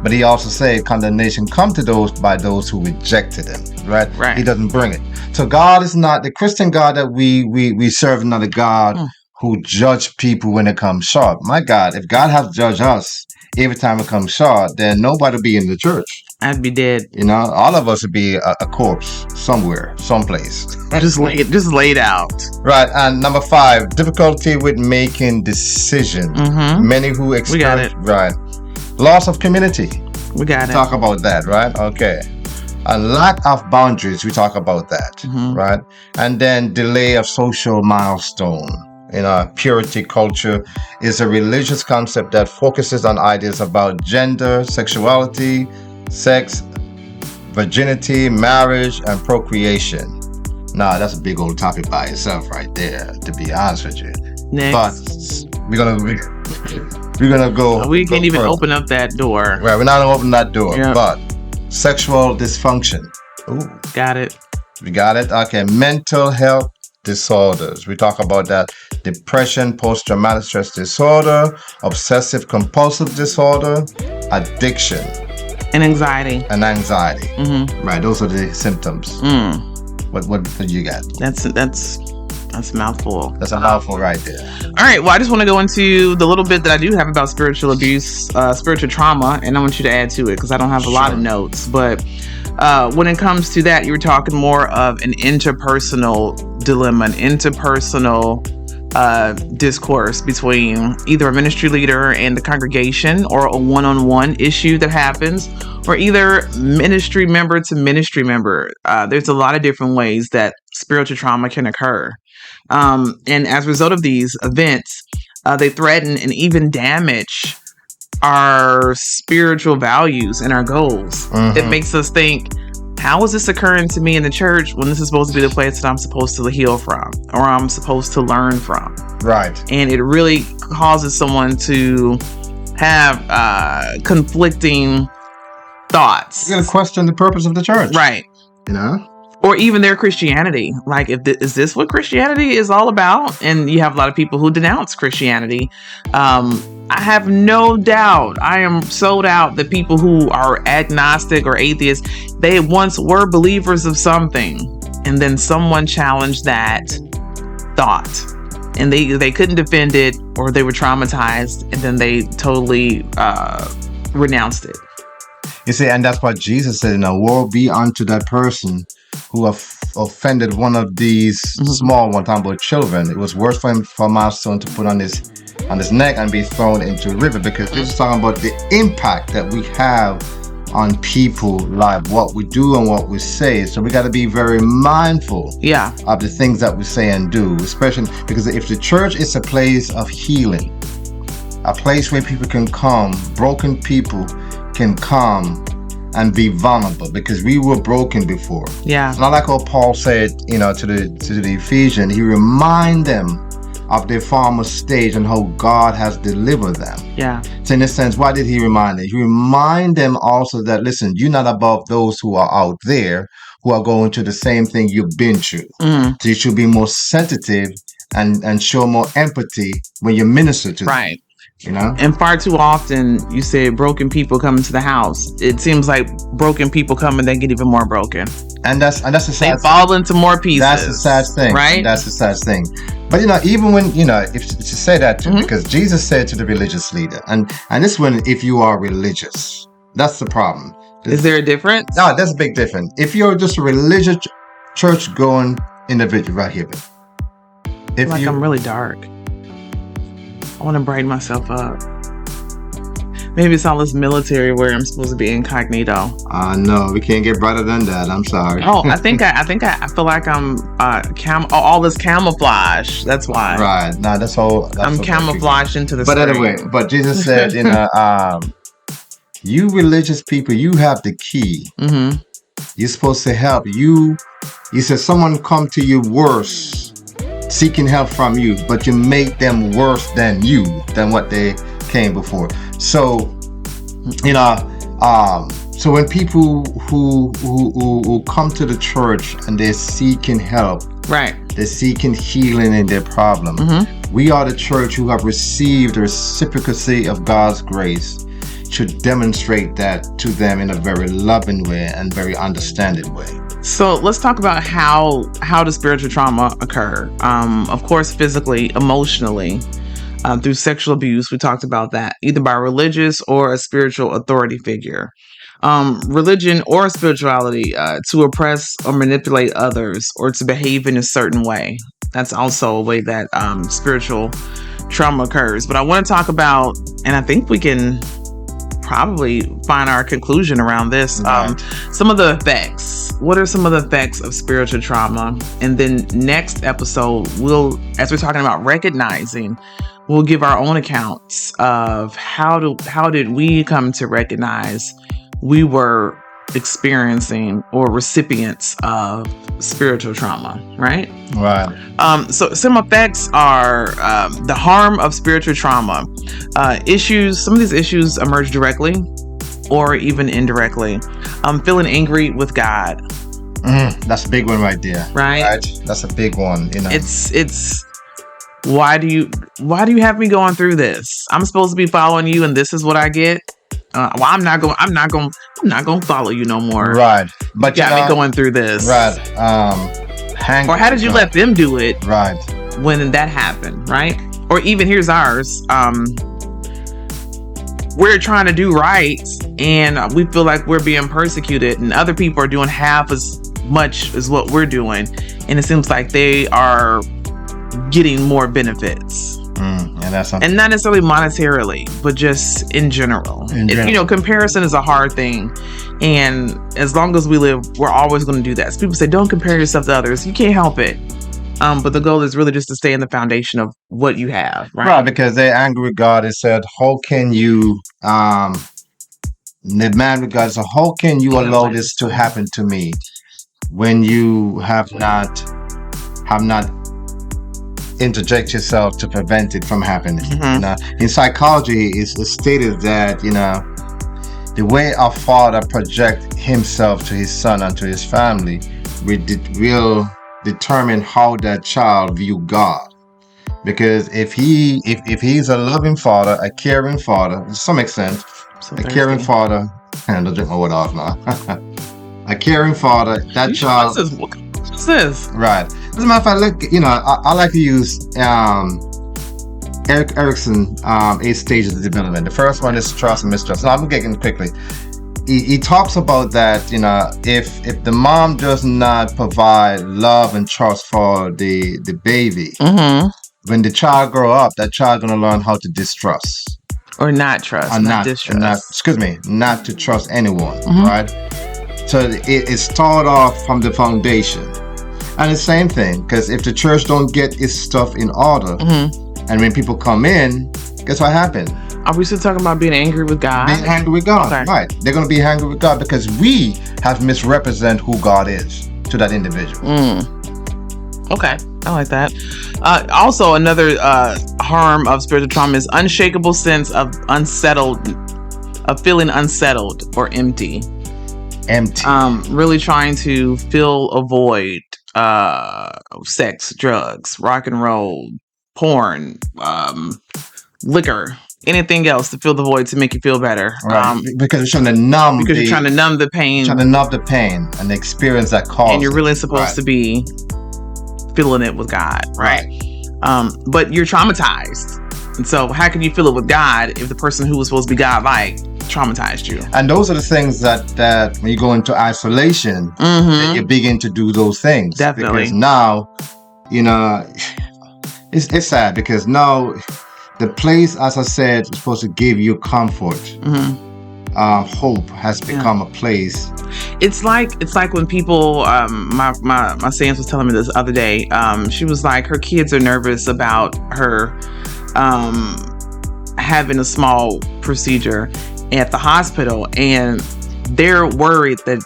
But he also said condemnation come to those who rejected him, right? He doesn't bring it. So God is not the Christian God that we serve, another God who judge people when they come short. My God, if God has judged us every time it comes short, then nobody will be in the church. I'd be dead. All of us would be a corpse somewhere, someplace. just laid out. Right. And number 5, difficulty with making decisions. Many who experience. We got it. Right. Loss of community. We got it. Talk about that, right? Okay. A lack of boundaries. We talk about that, right? And then delay of social milestone. Purity culture is a religious concept that focuses on ideas about gender, sexuality, sex, virginity, marriage, and procreation. Now, that's a big old topic by itself right there, to be honest with you. Next. But we're gonna go. We can't even open up that door. Right, we're not gonna open that door. Yep. But sexual dysfunction. Ooh. Got it. We got it. Okay. Mental health disorders. We talk about that. Depression, post-traumatic stress disorder, obsessive compulsive disorder, addiction, and anxiety. Right. Those are the symptoms. What you got? That's a mouthful. That's a mouthful right there. All right. Well, I just want to go into the little bit that I do have about spiritual abuse, spiritual trauma, and I want you to add to it because I don't have a lot of notes. But when it comes to that, you were talking more of an interpersonal dilemma, an interpersonal discourse between either a ministry leader and the congregation, or a one-on-one issue that happens, or either ministry member to ministry member. There's a lot of different ways that spiritual trauma can occur. And as a result of these events, they threaten and even damage our spiritual values and our goals. It makes us think, how is this occurring to me in the church when this is supposed to be the place that I'm supposed to heal from, or I'm supposed to learn from? Right. And it really causes someone to have conflicting thoughts. You're going to question the purpose of the church. Right. Or even their Christianity. Like, is this what Christianity is all about? And you have a lot of people who denounce Christianity. I have no doubt, I am sold out that people who are agnostic or atheists, they once were believers of something, and then someone challenged that thought, and they couldn't defend it, or they were traumatized, and then they totally renounced it. You see, and that's what Jesus said, woe be unto that person who offended one of these small one, talking about children. It was worse for him, for a milestone to put on his neck and be thrown into a river, because this is talking about the impact that we have on people, like what we do and what we say. So we got to be very mindful of the things that we say and do, especially because if the church is a place of healing, a place where people can come, broken people can come and be vulnerable, because we were broken before. Not like what Paul said, to the Ephesians, he remind them of their former stage and how God has delivered them. So in a sense, why did he remind them? He remind them also that, listen, you're not above those who are out there who are going through the same thing you've been through. So you should be more sensitive and show more empathy when you minister to them. And far too often, you say broken people come into the house. It seems like broken people come and they get even more broken. And that's a sad thing. They fall into more pieces. That's a sad thing, right? That's a sad thing. But even when if to say that too, because Jesus said to the religious leader, and this one, if you are religious, that's the problem. Is there a difference? No, that's a big difference. If you're just a religious church going individual, right here, I'm really dark. I want to brighten myself up. Maybe it's all this military where I'm supposed to be incognito. No, we can't get brighter than that. I'm sorry. I feel like I'm all this camouflage. That's why. Right. No, that's all. I'm camouflaged into the But screen. anyway, but Jesus said, you religious people, you have the key. You're supposed to help. He said, someone come to you worse, seeking help from you, but you make them worse than what they came before. So so when people who come to the church and they're seeking help, they're seeking healing in their problem, we are the church who have received the reciprocity of God's grace, should demonstrate that to them in a very loving way and very understanding way. So let's talk about how does spiritual trauma occur? Of course, physically, emotionally. through sexual abuse. We talked about that, either by religious or a spiritual authority figure. Religion or spirituality to oppress or manipulate others or to behave in a certain way. That's also a way that spiritual trauma occurs. But I want to talk about, and I think we can probably find our conclusion around this, some of the effects. What are some of the effects of spiritual trauma? And then next episode, as we're talking about recognizing, we'll give our own accounts of how did we come to recognize we were experiencing or recipients of spiritual trauma, right? Right. So some effects are the harm of spiritual trauma. Some of these issues emerge directly or even indirectly. Feeling angry with God. That's a big one right there. Right? That's a big one. It's why do you have me going through this? I'm supposed to be following you, and this is what I get. I'm not going to follow you no more. Right. But you got me going through this. Right. Or how did you let them do it? Right. When that happened, right? Or even here's ours. We're trying to do right, and we feel like we're being persecuted, and other people are doing half as much as what we're doing, and it seems like they are getting more benefits. And that's something. And not necessarily monetarily, but just in general. Comparison is a hard thing. And as long as we live, we're always going to do that. So people say, don't compare yourself to others. You can't help it. But the goal is really just to stay in the foundation of what you have. Right, because they're angry with God. They said, how can you, the man with God said, how can you allow this to happen to me when you have not interject yourself to prevent it from happening? In psychology, it's stated that the way a father projects himself to his son and to his family will determine how that child view God. Because if he's a loving father, a caring father, to some extent, caring father, and I'll drink my water off now. A caring father, that child. What's this? Right. As a matter of fact, look, I like to use Erik Erikson 8 stages of development. The first one is trust and mistrust. Now I'm getting quickly. He talks about that, if the mom does not provide love and trust for the baby, when the child grow up, that child gonna learn how to distrust or not trust, or not distrust. Not to trust anyone, right? So it started off from the foundation. And the same thing, because if the church don't get its stuff in order, and when people come in, guess what happened? Are we still talking about being angry with God? Being angry with God, right. They're going to be angry with God because we have misrepresented who God is to that individual. Okay, I like that. Also, another harm of spiritual trauma is unshakable sense of feeling unsettled or empty. Really trying to fill a void. Sex, drugs, rock and roll, porn, liquor, anything else to fill the void to make you feel better. Right. Because you're trying to numb. Because you're trying to numb the pain. Trying to numb the pain and the experience that causes. And you're really supposed to be feeling it with God, right? But you're traumatized, and so how can you feel it with God if the person who was supposed to be God-like traumatized you? And those are the things that when you go into isolation, that you begin to do those things. Definitely. Because now, it's sad because now the place, as I said, is supposed to give you comfort. Hope has become a place. It's like when people, my Sans was telling me this other day. She was like, her kids are nervous about her having a small procedure at the hospital, and they're worried that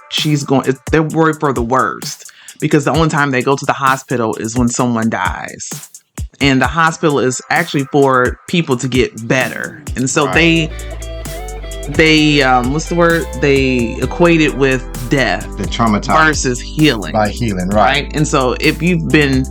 they're worried for the worst because the only time they go to the hospital is when someone dies, and the hospital is actually for people to get better. And so they what's the word? They equate it with death, the traumatized versus healing. By healing, right? And so if you've been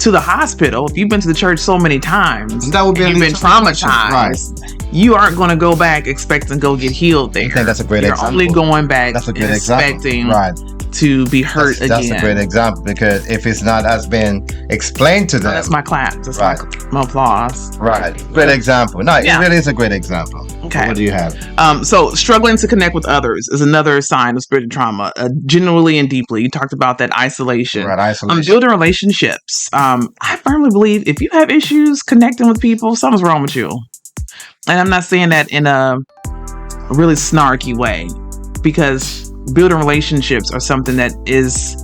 to the hospital, if you've been to the church so many times, that would be you've been traumatized, you aren't going to go back expecting to go get healed there. I think that's a great example. You're only going back that's a good expecting example. to be hurt again. That's a great example, because if it's not as been explained to them. That's my clap. That's right. my applause. Right. Great example. No, it really is a great example. Okay. What do you have? So struggling to connect with others is another sign of spiritual trauma, genuinely and deeply. You talked about that isolation. Right, isolation. Building relationships. I firmly believe if you have issues connecting with people, something's wrong with you. And I'm not saying that in a really snarky way, because building relationships are something that is,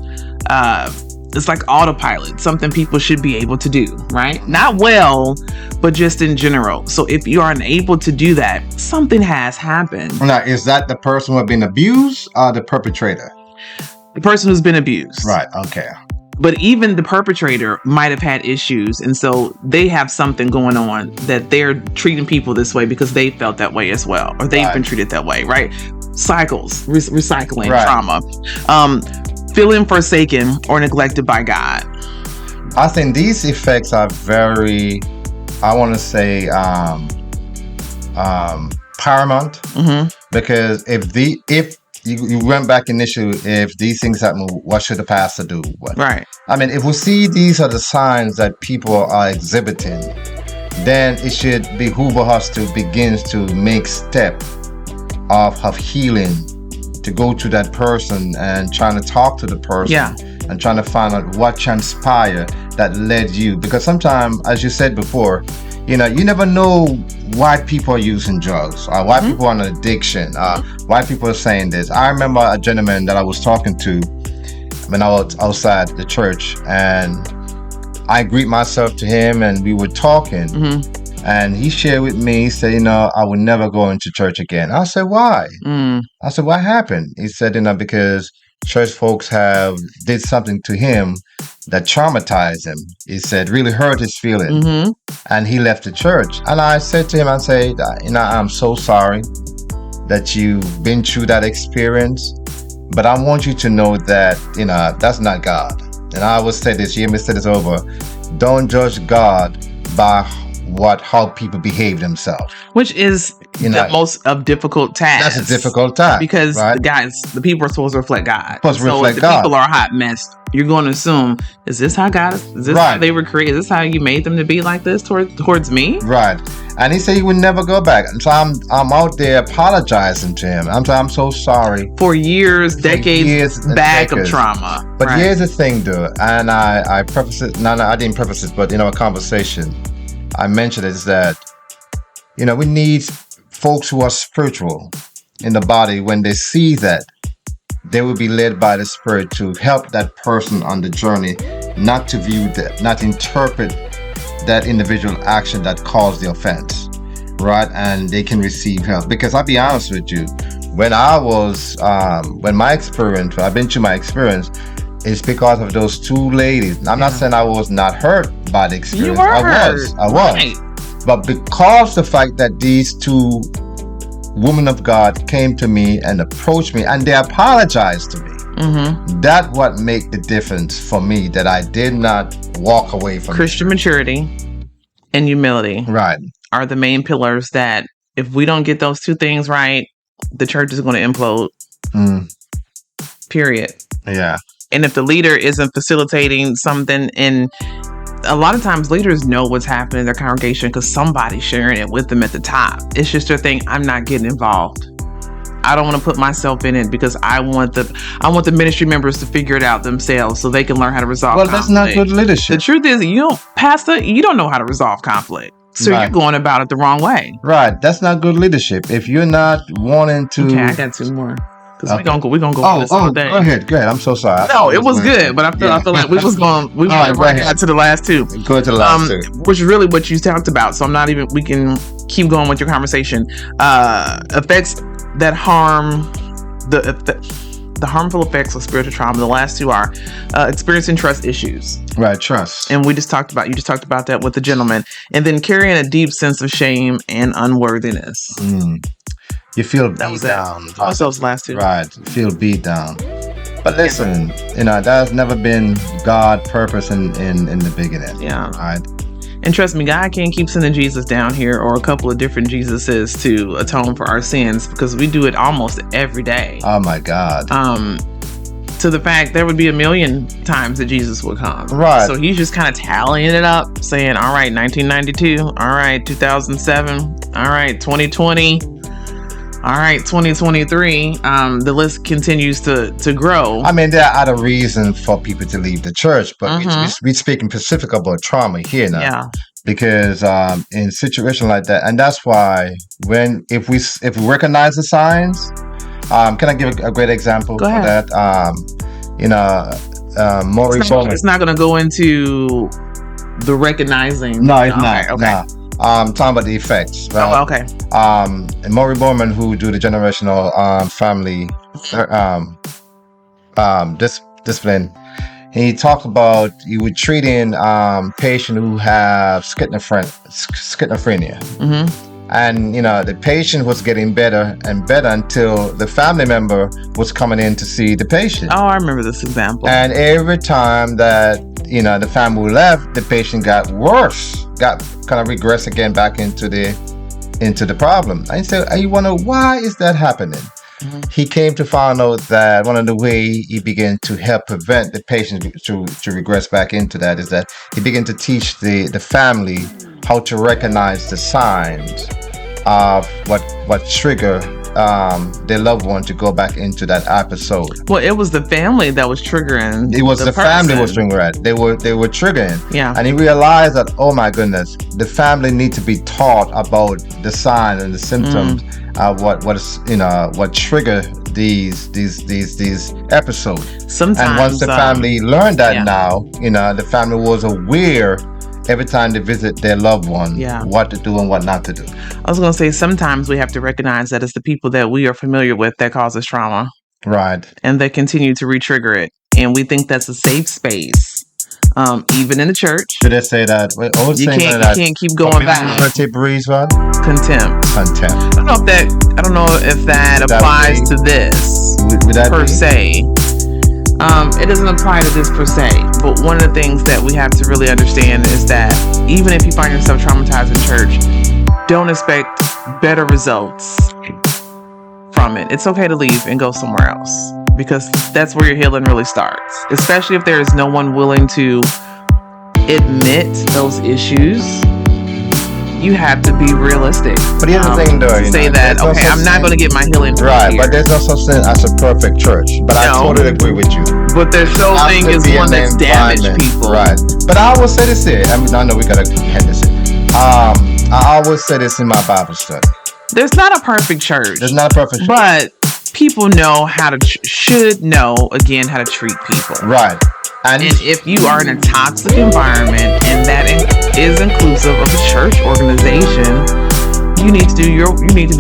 it's like autopilot, something people should be able to do, right? Not well, but just in general. So if you aren't able to do that, something has happened. Now, is that the person who has been abused or the perpetrator? The person who's been abused. Right, okay. But even the perpetrator might have had issues. And so they have something going on that they're treating people this way because they felt that way as well. Or they've been treated that way, right? Cycles, recycling, trauma. Feeling forsaken or neglected by God. I think these effects are very, I want to say, paramount. Because if you went back initially, if these things happen, what should the pastor do? Right. I mean, if we see these are the signs that people are exhibiting, then it should behoove us to begin to make step of healing, to go to that person and trying to talk to the person and trying to find out what transpired that led you. Because sometimes, as you said before, you never know why people are using drugs, or why people are on addiction, why people are saying this. I remember a gentleman that I was talking to when I was outside the church, and I agreed myself to him, and we were talking, and he shared with me, he said, I would never go into church again. I said, why? I said, what happened? He said, because church folks did something to him that traumatized him. He said, really hurt his feelings. And he left the church. And I said to him, I said, I'm so sorry that you've been through that experience, but I want you to know that, that's not God. And I always say this, you hear me say this over, don't judge God by how people behave themselves. Which is the most difficult task. That's a difficult task. Because the people are supposed to reflect God. Supposed to reflect God. If the people are a hot mess, you're going to assume, is this how God is this how they were created? Is this how you made them to be like this towards me? Right. And he said he would never go back. And so I'm out there apologizing to him. I'm so sorry. For decades of trauma. But here's the thing, though, and I preface it, I didn't preface it, but a conversation I mentioned is that, we need folks who are spiritual in the body. When they see that, they will be led by the Spirit to help that person on the journey, not to view that, not interpret that individual action that caused the offense, right? And they can receive help. Because I'll be honest with you, when I've been through my experience, it's because of those two ladies. I'm not saying I was not hurt by the experience. You were hurt. I was. Right. But because the fact that these two women of God came to me and approached me and they apologized to me, that what made the difference for me, that I did not walk away from Christian maturity and humility are the main pillars that if we don't get those two things right, the church is going to implode. Period. Yeah. And if the leader isn't facilitating something, and a lot of times leaders know what's happening in their congregation because somebody's sharing it with them at the top. It's just their thing. I'm not getting involved. I don't want to put myself in it because I want the ministry members to figure it out themselves so they can learn how to resolve conflict. That's not good leadership. The truth is, Pastor, you don't know how to resolve conflict. So you're going about it the wrong way. Right. That's not good leadership. If you're not wanting to... Okay, I got two more. Because we're gonna go for this all day. Go ahead. I'm so sorry. No, it was good, but I feel like we got to the last two. Go to the last two. Which is really what you talked about. So we can keep going with your conversation. Effects that harm, the harmful effects of spiritual trauma. The last two are experiencing trust issues. Right, trust. And you just talked about that with the gentleman. And then carrying a deep sense of shame and unworthiness. You feel beat down. Also, those last two. Right. You feel beat down. But listen, that has never been God's purpose in the beginning. Yeah. Right. And trust me, God can't keep sending Jesus down here or a couple of different Jesuses to atone for our sins because we do it almost every day. Oh my God. to the fact there would be a million times that Jesus would come. Right. So he's just kind of tallying it up, saying, all right, 1992, all right, 2007, all right, 2020, all right, 2023. The list continues to grow. I mean, there are other reasons for people to leave the church, but we're speaking specific about trauma here now. Yeah. Because in situations like that, and that's why if we recognize the signs, can I give a great example Go for ahead. that? Maury Bowman. It's not going to go into the recognizing. No, it's not. Okay. No. Talking about the effects. Right? Oh, okay. And Maury Bowman, who do the generational family discipline, he talked about you were treating patients who have schizophrenia. Mm-hmm. And the patient was getting better and better until the family member was coming in to see the patient. Oh, I remember this example. And every time that the family left, the patient got worse, got kind of regress again back into the problem. I said, you wonder why is that happening? Mm-hmm. He came to find out that one of the ways he began to help prevent the patient to regress back into that is that he began to teach the family how to recognize the signs of what trigger their loved one to go back into that episode. Well, it was the family that was triggering. It was the family was triggering. They were triggering. Yeah. And he realized that, oh my goodness, the family need to be taught about the signs and the symptoms of what trigger these episodes. Sometimes, and once the family learned that now, the family was aware every time they visit their loved one, what to do and what not to do. I was going to say, sometimes we have to recognize that it's the people that we are familiar with that causes trauma. Right. And they continue to re-trigger it. And we think that's a safe space, even in the church. Did they say that? You can't keep going back. Contempt. I don't know if that applies to this per se. It doesn't apply to this per se, but one of the things that we have to really understand is that even if you find yourself traumatized in church, don't expect better results from it. It's okay to leave and go somewhere else, because that's where your healing really starts, especially if there is no one willing to admit those issues. You have to be realistic. But here's the thing, though. Say that, okay, I'm not going to get my healing from right, here. But there's no such thing as a perfect church. But I totally agree with you. But there's no thing is one that's damaged people. Right. But I always say this here. I know we got to head this in. I always say this in my Bible study. There's not a perfect church. There's not a perfect church. But people know how to, should know, again, how to treat people. Right. And if you are in a toxic environment, and that is inclusive of a church organization, you need to do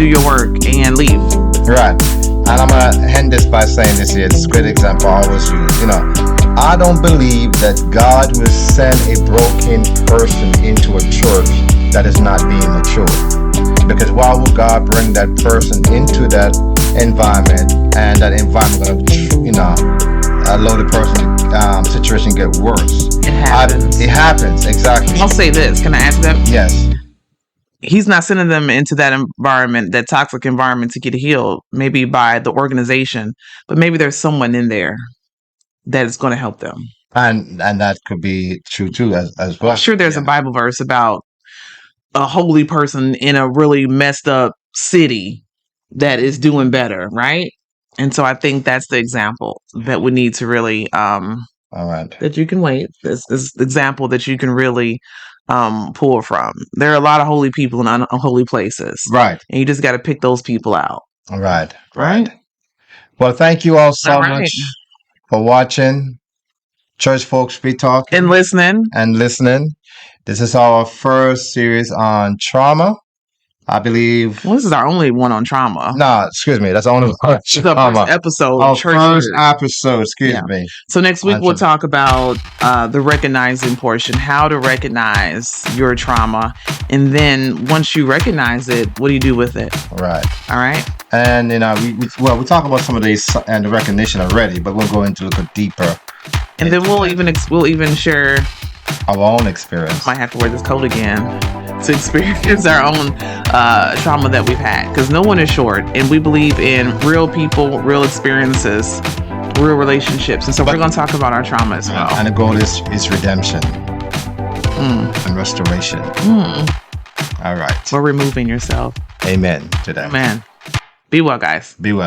your work and leave. Right. And I'm gonna end this by saying this here. It's a great example I always use. I don't believe that God will send a broken person into a church that is not being mature. Because why would God bring that person into that environment, and that environment gonna allow the person situation get worse? It happens, exactly. I'll say this. Can I add to that? Yes. He's not sending them into that environment, that toxic environment, to get healed, maybe by the organization, but maybe there's someone in there that is going to help them. And that could be true too as well. I'm sure there's a Bible verse about a holy person in a really messed up city that is doing better, right? And so I think that's the example that we need to really all right. That you can wait. This example that you can really pull from. There are a lot of holy people in unholy places. Right. And you just got to pick those people out. All right. Right. Well, thank you all so much for watching Church Folks Be Talking. And listening. This is our first series on trauma. I believe. Well, this is our only one on trauma. No, excuse me. That's the only one on trauma. The first episode. Our first episode. Excuse me. So next week we'll talk about the recognizing portion, how to recognize your trauma, and then once you recognize it, what do you do with it? Right. All right. And we talk about some of these and the recognition already, but we'll go into a little deeper. And then we'll even share our own experience. Might have to wear this coat again to experience our own trauma that we've had, because no one is short, and we believe in real people, real experiences, real relationships. And so But- we're going to talk about our trauma as well. And the goal is redemption Mm. and restoration. Mm. All right. Or removing yourself. Amen to that. Amen. Be well, guys. Be well.